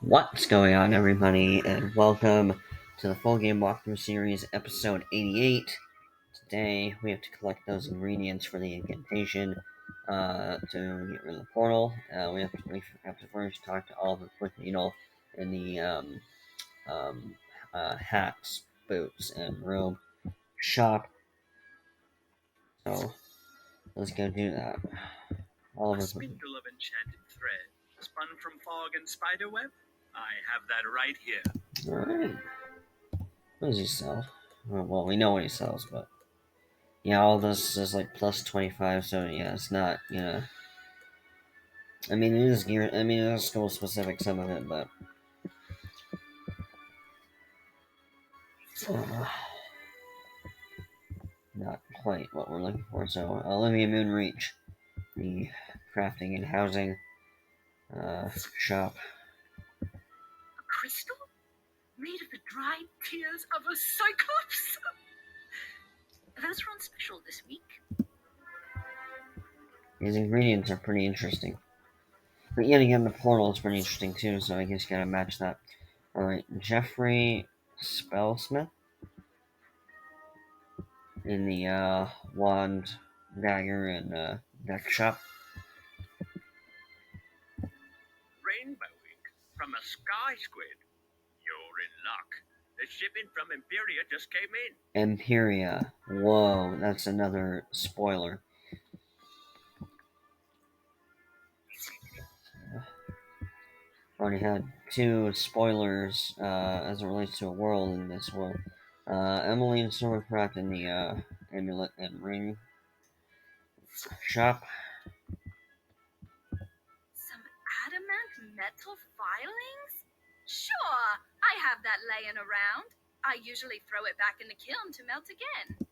What's going on, everybody, and welcome to the full game walkthrough series, episode 88. Today, we have to collect those ingredients for the incantation to get rid of the portal. We have to first talk to Oliver Quick Needle in the um, hats, boots, and robe shop. So, let's go do that. A spindle of enchanted thread, spun from fog and spiderweb. I have that right here. Alright. What does he sell? Well, we know what he sells, but yeah, all this is like plus 25, so yeah, it's not, I mean, it is gear, I mean, it is school specific, some of it, but. Uh, Not quite what we're looking for, so Olivia Moonreach, the crafting and housing shop. A crystal? Made of the dried tears of a cyclops? Those run special this week. These ingredients are pretty interesting. But yet again, the portal is pretty interesting too, so I guess you gotta match that. Alright, Jeffrey Spellsmith in the wand, dagger, and deck shop. Rainbow ink from a sky squid. You're in luck. The shipment from Imperia just came in. Imperia. Whoa, that's another spoiler. Already had two spoilers as it relates to a world in this world. Emmeline Swordcraft in the amulet and ring shop. Some adamant metal filings? Sure, I have that laying around. I usually throw it back in the kiln to melt again.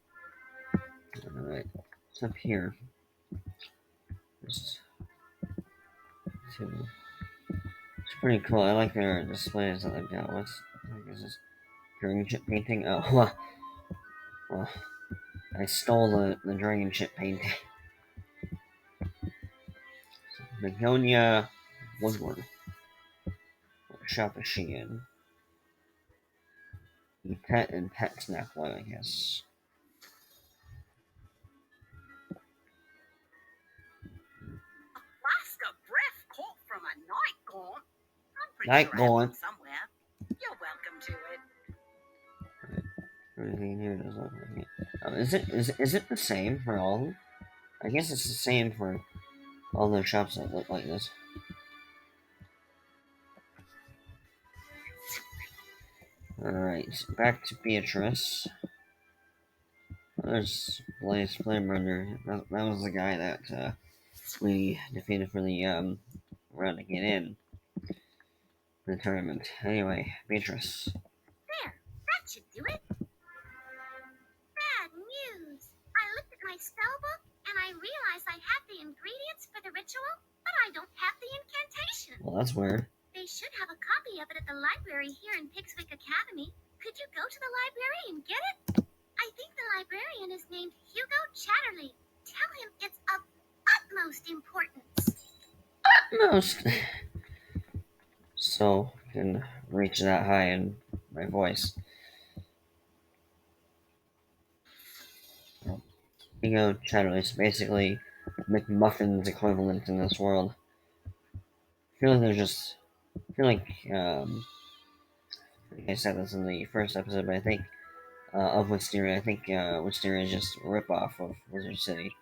Alright, it's up here. Just two. It's pretty cool. I like their displays that they've got. What is this? Dragon ship painting? Oh, well, I stole the dragon ship painting. Begonia Woodward. What shop is she in? The pet and pet snack one, I guess. A flask of breath caught from a night gaunt. I'm pretty Night sure gaunt. I have it somewhere. You're welcome to it. Everything here does look like it. Is it the same for all of them? I guess it's the same for all the shops that look like this. Alright, back to Beatrice. There's Blaze Flamebrunner. That was the guy that we defeated for the round to get in the tournament. Anyway, Beatrice. There, that should do it. Bad news. I looked at my spell book and I realized I had the ingredients for the ritual, but I don't have the incantation. Well, that's weird. They should have a copy of it at the library here in Pigswick Academy. Could you go to the library and get it? I think the librarian is named Hugo Chatterley. Tell him it's of utmost importance. Utmost. So, I can reach that high in my voice. Hugo Chatterley is basically McMuffin's equivalent in this world. I feel like there's just. I feel like, I said this in the first episode, but I think, of Wisteria, I think, Wisteria is just a ripoff of Wizard City.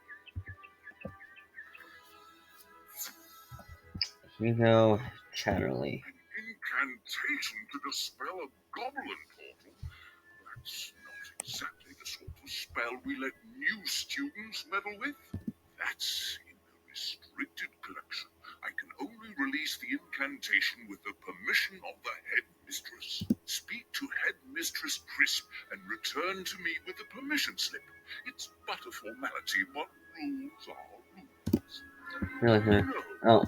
Hugo Chatterley. Incantation to dispel a goblin portal? That's not exactly the sort of spell we let new students meddle with. That's in the restricted collection. I can only release the incantation with the permission of the headmistress. Speak to headmistress Crisp and return to me with the permission slip. It's but a formality, but rules are rules. Really good. Oh.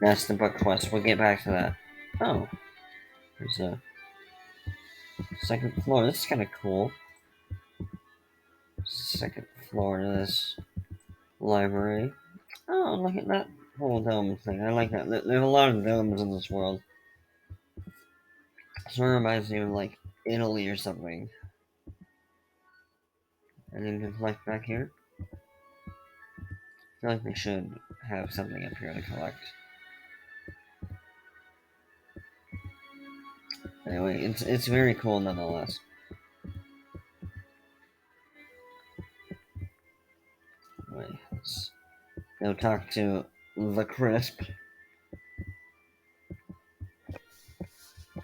That's the book quest. We'll get back to that. Oh. There's a second floor. This is kind of cool. Second floor to this library. Oh, look at that whole dome thing. I like that. There's a lot of domes in this world. Sort of reminds me of like Italy or something. Anything to collect back here? I feel like we should have something up here to collect. Anyway, it's very cool nonetheless. Anyway, let's go talk to the Crisp.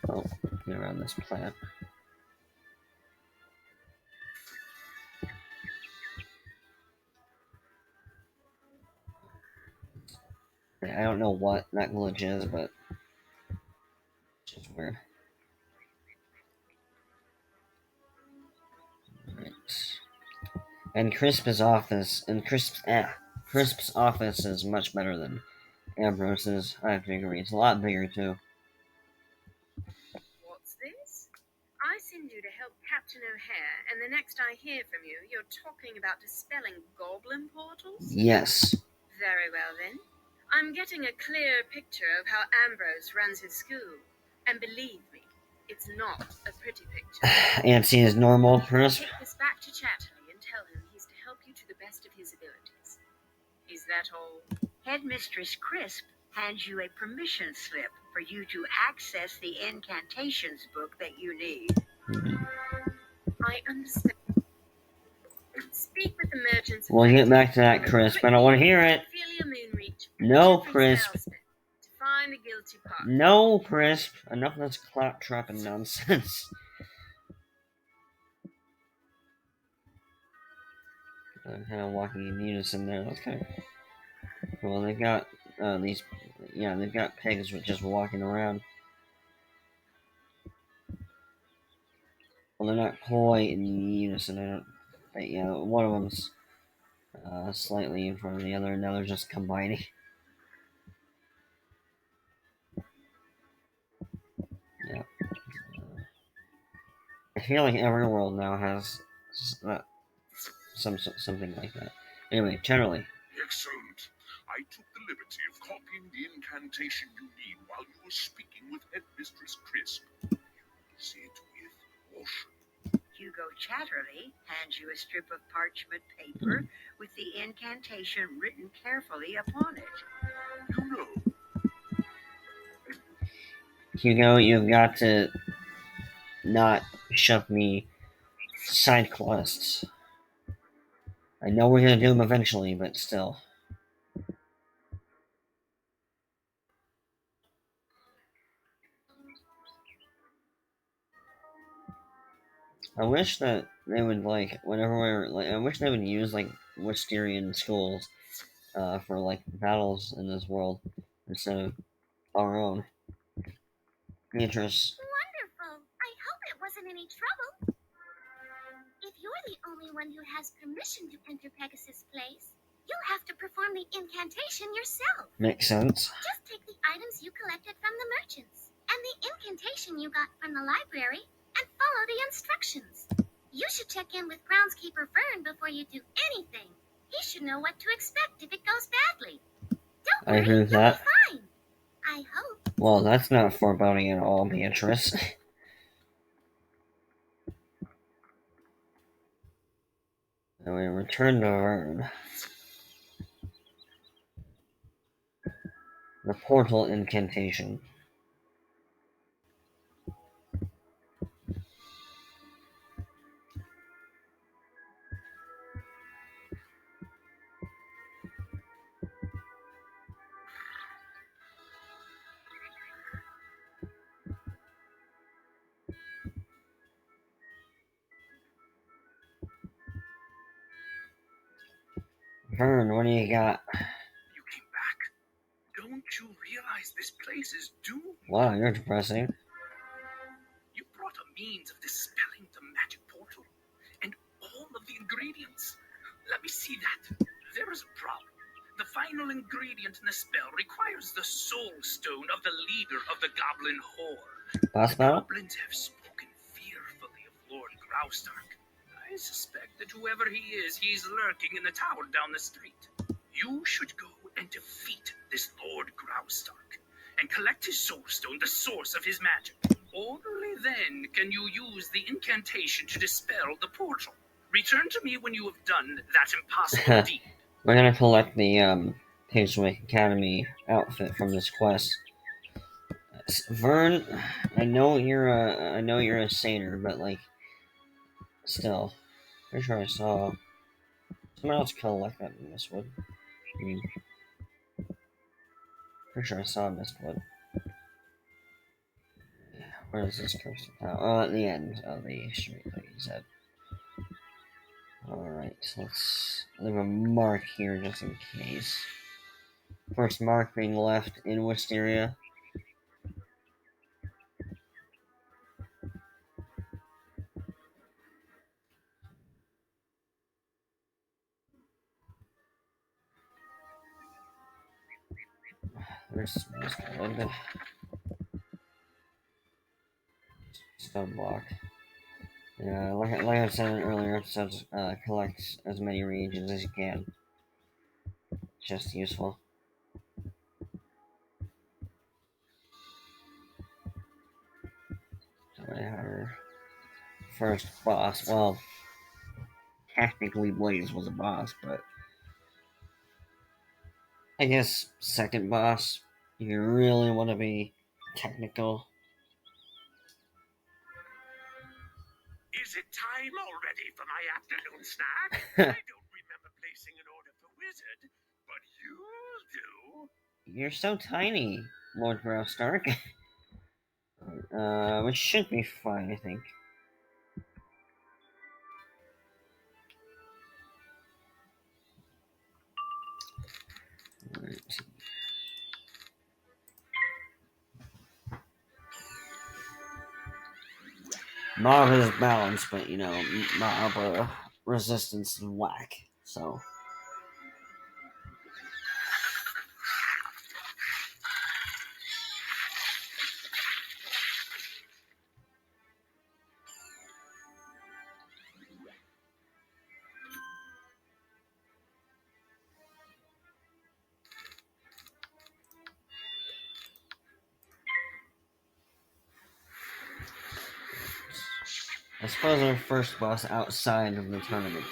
Oh, get around this plant. I don't know what that glitch is, but it's just weird. Right. And Crisp's office is much better than Ambrose's. I have to agree. It's a lot bigger too. What's this? I send you to help Captain O'Hare, and the next I hear from you, you're talking about dispelling goblin portals? Yes. Very well then. I'm getting a clear picture of how Ambrose runs his school. And believe me, it's not a pretty picture. Antsy is normal, Crisp. Take this back to Chatterley and tell him he's to help you to the best of his abilities. Is that all? Headmistress Crisp hands you a permission slip for you to access the incantations book that you need. I understand. Speak with the merchants. We'll get back to that, Crisp. I don't want to hear it. Ophelia Moonreach, No, Jeffrey Crisp. Salston, to find the guilty party. No, Crisp. Enough of this claptrap and nonsense. I'm kind of walking in unison there. That's kind of cool. They've got they've got pigs just walking around. Well, they're not quite in unison. I don't. But yeah, one of them's slightly in front of the other, and now they're just combining. Yeah. I feel like every world now has something like that. Anyway, generally. Excellent. I took the liberty of copying the incantation you need while you were speaking with Headmistress Crisp. Is it with caution? Hugo Chatterley hands you a strip of parchment paper with the incantation written carefully upon it. You know, Hugo, you've got to not shove me side quests. I know we're gonna do them eventually, but still. I wish that they would I wish they would use like Wisterian schools for like battles in this world instead of our own. Beatrice. Wonderful. I hope it wasn't any trouble. If you're the only one who has permission to enter Pegasus' place, you'll have to perform the incantation yourself. Makes sense. Just take the items you collected from the merchants and the incantation you got from the library and follow the instructions. You should check in with groundskeeper Fern before you do anything. He should know what to expect if it goes badly. Don't worry, I agree with you'll that. be fine. I hope. Well, that's not foreboding at all, Beatrice. And we return to Vern. The portal incantation. Vern, what do you got? you came back. Don't you realize this place is doomed? Wow, you're depressing. You brought a means of dispelling the magic portal and all of the ingredients. Let me see that. There is a problem. The final ingredient in the spell requires the soul stone of the leader of the goblin horde. Boss battle? Goblins have spoken fearfully of Lord Graustark. I suspect that whoever he is, he's lurking in the tower down the street. You should go and defeat this Lord Graustark, and collect his soulstone, the source of his magic. Only then can you use the incantation to dispel the portal. Return to me when you have done that impossible deed. We're gonna collect the Pigswick Academy outfit from this quest. Vern, I know you're a satyr, but like, still, pretty sure I saw someone else collect that in Mistwood. I mean, pretty sure I saw Mistwood. Where is this cursed town? Oh, at the end of the street, like you said. Alright, so let's leave a mark here just in case. First mark being left in Wisteria. There's Mistwood. Stone block. Yeah, like I said in earlier episodes, collect as many reagents as you can. Just useful. So our first boss. Well, technically Blaze was a boss, but I guess second boss. If you really want to be technical. Is it time already for my afternoon snack? I don't remember placing an order for Wizard, but you'll do. You're so tiny, Lord Graustark. Which should be fine, I think. Right. Mob is balanced, but you know, mob resistance and whack. So. I suppose our first boss outside of the tournament. I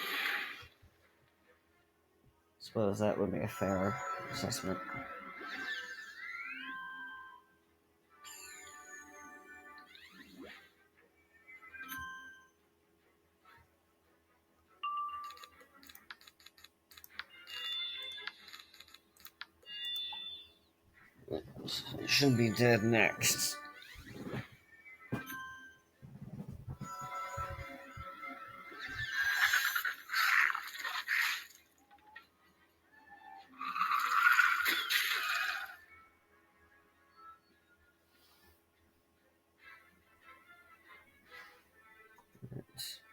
suppose that would be a fair assessment. It should be dead next.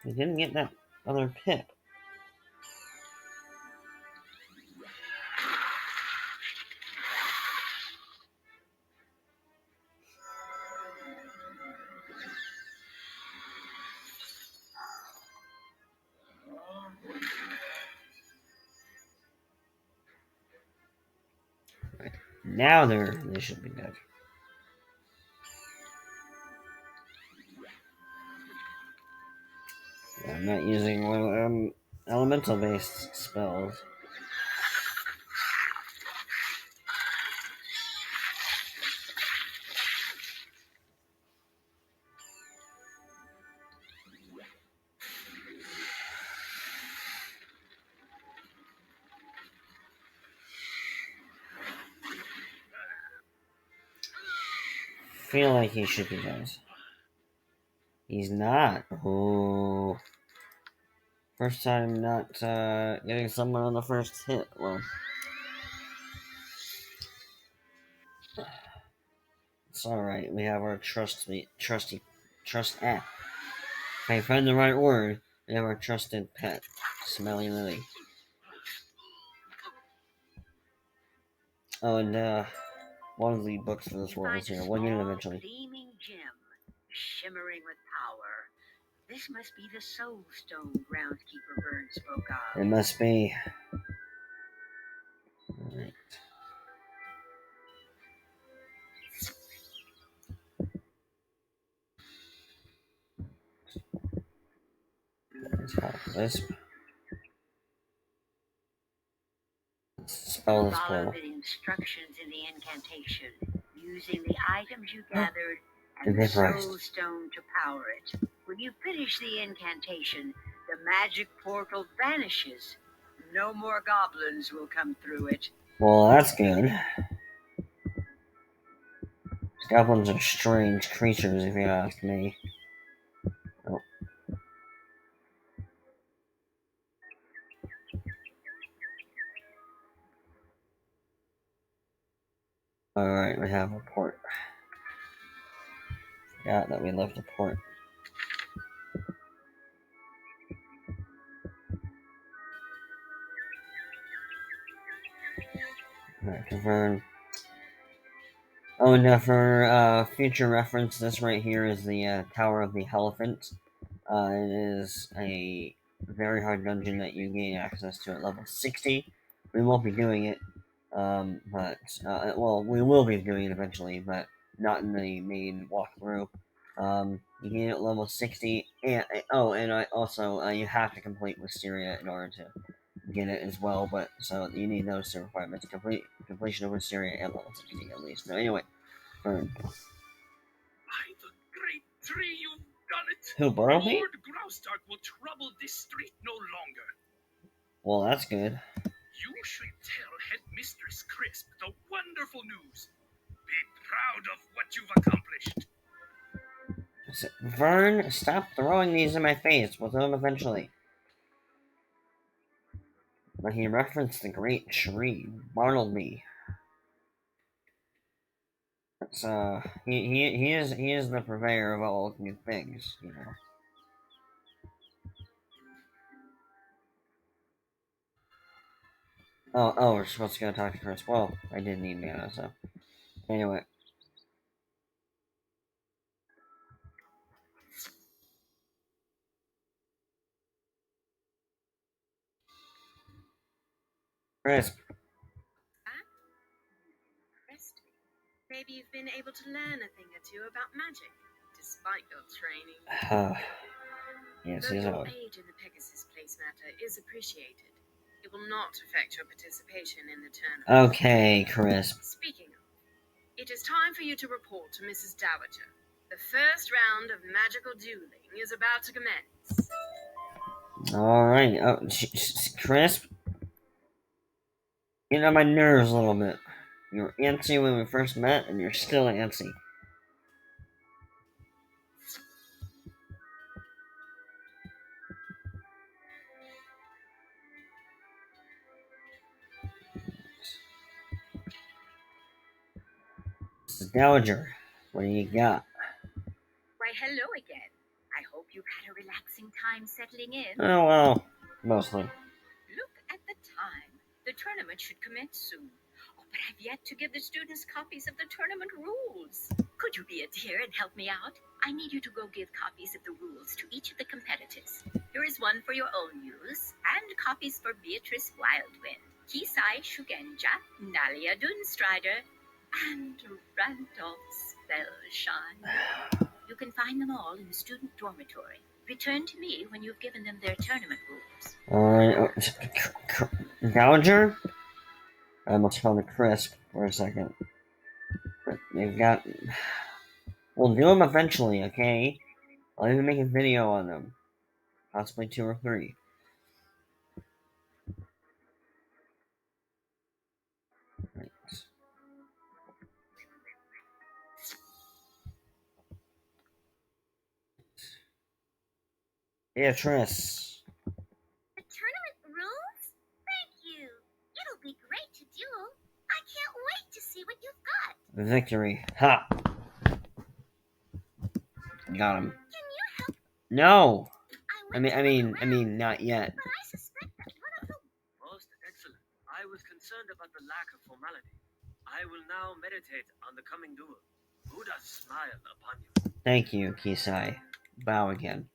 We didn't get that other pip. Right. Now they should be dead. Yeah, I'm not using elemental based spells. Feel like he should be dead. He's not. Oh. First time not getting someone on the first hit. Well, it's alright. We have our if I find the right word, we have our trusted pet, Smelly Lily. Oh, and one of the books for this world is here. One unit eventually. Gleaming gem, shimmering with power. This must be the soul stone groundskeeper Vern spoke of. It must be. Alright. It's called Wisp. Let's spell this Follow portal. the instructions in the incantation, using the items you gathered And and the vaporized. soul stone to power it. When you finish the incantation, the magic portal vanishes. No more goblins will come through it. Well, that's good. Goblins are strange creatures, if you ask me. Oh. Alright, we have a port. Forgot that we left a port. Alright, confirm. Oh, and for future reference, this right here is the Tower of the Elephant. It is a very hard dungeon that you gain access to at level 60. We won't be doing it, well, we will be doing it eventually, but not in the main walkthrough. You gain it at level 60, and you have to complete Wisteria in order to get it as well, but so you need those two requirements. Completion of Wisteria at level 60 at least. No, anyway, Fern. By the great tree, you've done it! Who, Bartleby? Lord Grousedark will trouble this street no longer. Well, that's good. You should tell Headmistress Crisp the wonderful news. Be proud of what you've accomplished. Vern, stop throwing these in my face. We'll do them eventually. But he referenced the great tree, Bartleby. That's he is the purveyor of all good things, you know. Oh, we're supposed to go talk to Chris. Well, I did need mana, so anyway. Chris. Maybe you've been able to learn a thing or two about magic, despite your training. Yes, Though he's your out. aid in the Pegasus Place matter is appreciated, it will not affect your participation in the tournament. Okay, Chris. Speaking of, it is time for you to report to Mrs. Dowager. The first round of magical dueling is about to commence. Alright. Oh, Chris? Getting on my nerves a little bit. You were antsy when we first met, and you're still antsy. Mrs. Dowager, what do you got? Why, hello again. I hope you've had a relaxing time settling in. Oh, well, mostly. Look at the time. The tournament should commence soon. Oh, but I've yet to give the students copies of the tournament rules. Could you be a dear and help me out? I need you to go give copies of the rules to each of the competitors. Here is one for your own use, and copies for Beatrice Wildwind, Kisai Shugenja, Nalia Dunstrider, and Randolph Spellshine. You can find them all in the student dormitory. Return to me when you've given them their tournament rules. Alright, Dowager? I almost called it Crisp for a second. But they've got... We'll do them eventually, okay? I'll even make a video on them. Possibly 2 or 3. Right. Beatrice. The tournament rules? Thank you. It'll be great to duel. I can't wait to see what you've got. Victory. Ha! Got him. Can you help? No! I mean, not yet. but I suspect that one of the... Most excellent. I was concerned about the lack of formality. I will now meditate on the coming duel. Who does smile upon you? Thank you, Kisai. Bow again.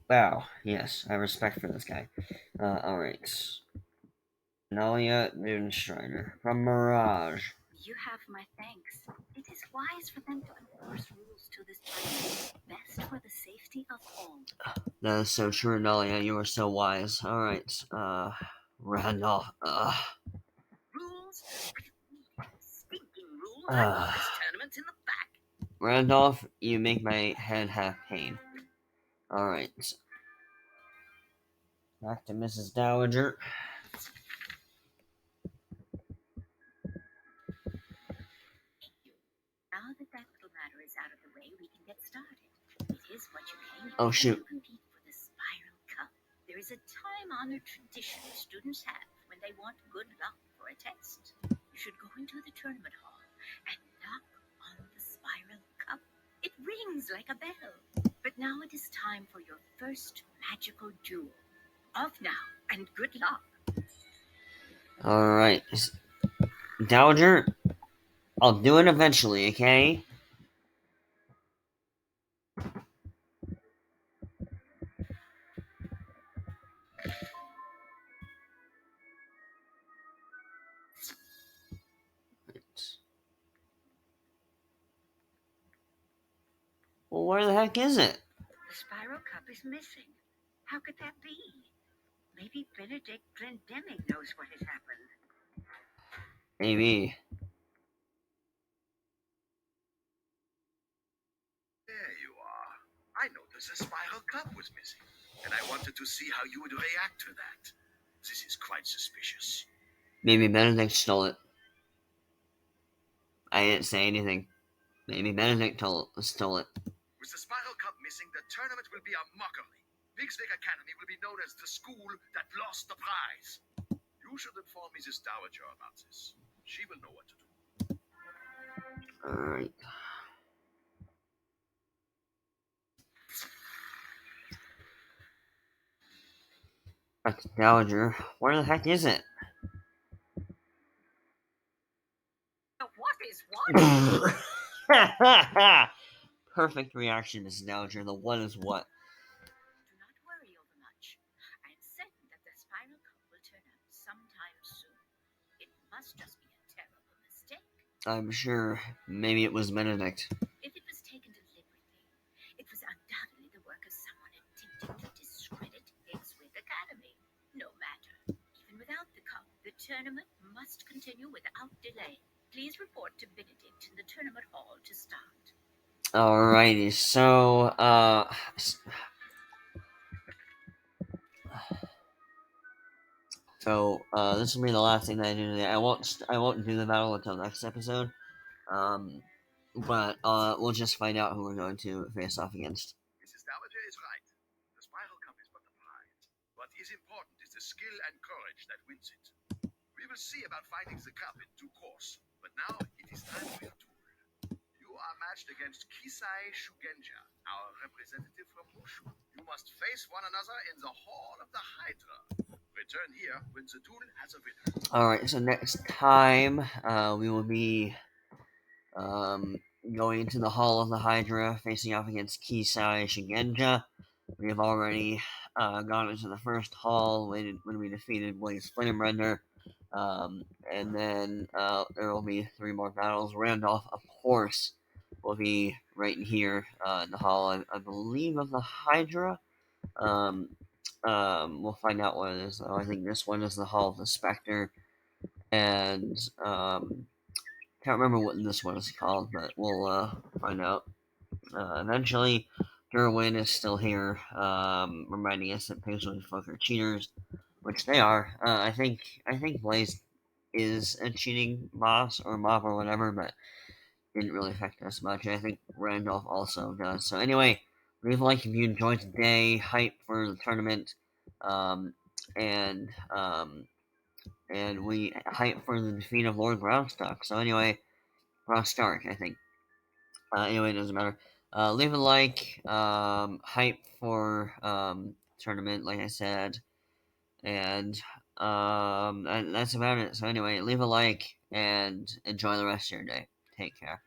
Bow. Yes, I have respect for this guy. Alright. Nalia Moonstrider from Mirage. You have my thanks. It is wise for them to enforce rules to this tournament, best for the safety of all. That is so true, Dahlia. You are so wise. Alright, Randolph. Rules? Stinking rules! I Uh, want this tournament in the back. Randolph, you make my head have pain. Alright. Back to Mrs. Dowager. Now that little matter is out of the way, we can get started. It is what you came Oh, for shoot. to compete for the Spiral Cup. There is a time-honored tradition students have when they want good luck for a test. You should go into the tournament hall and knock on the Spiral Cup. It rings like a bell. But now it is time for your first magical duel. Off now, and good luck. Alright. Dowager, I'll do it eventually, okay? Well, where the heck is it? The Spiral Cup is missing. How could that be? Maybe Benedict Glendemic knows what has happened. Maybe. There you are. I noticed the Spiral Cup was missing, and I wanted to see how you would react to that. This is quite suspicious. Maybe Benedict stole it. I didn't say anything. Maybe Benedict stole it. With the Spiral Cup missing, the tournament will be a mockery. Pigswick Academy will be known as the school that lost the prize. You should inform Mrs. Dowager about this. She will know what to do. Alright. Back to Dowager. Where the heck is it? What is what? Perfect reaction, Mrs. Dowager. The what is what? Do not worry overmuch. I am certain that the Spiral Cup will turn up sometime soon. It must just be a terrible mistake. I'm sure maybe it was Benedict. If it was taken deliberately, it was undoubtedly the work of someone attempting to discredit Pigswick Academy. No matter. Even without the cup, the tournament must continue without delay. Please report to Benedict in the tournament hall to start. Alrighty, so, this will be the last thing that I do today. I won't do the battle until next episode. But we'll just find out who we're going to face off against. Mrs. Dowager is right. The Spiral Cup is but the prize. What is important is the skill and courage that wins it. We will see about finding the cup in due course. But now it is time for your duel. You are matched against Kisai Shugenja, our representative from Wushu. You must face one another in the Hall of the Hydra. Return here when the duel has a winner. Alright, so next time, we will be going into the Hall of the Hydra, facing off against Kisai Shigenja. We have already gone into the first hall when we defeated Blaze Flamerender. And then there will be 3 more battles. Randolph, of course, will be right in here in the hall, I believe, of the Hydra. We'll find out what it is, though. I think this one is the Hall of the Spectre. And can't remember what this one is called, but we'll find out eventually. Derwin is still here, reminding us that Paisley folk are cheaters, which they are. I think Blaze is a cheating boss or mob or whatever, but didn't really affect us much. I think Randolph also does. So anyway, leave a like if you enjoyed today. Hype for the tournament, and we hype for the defeat of Lord Groundstock. So anyway, Stark, I think. Anyway, it doesn't matter. Leave a like. Hype for tournament, like I said, and that's about it. So anyway, leave a like and enjoy the rest of your day. Take care.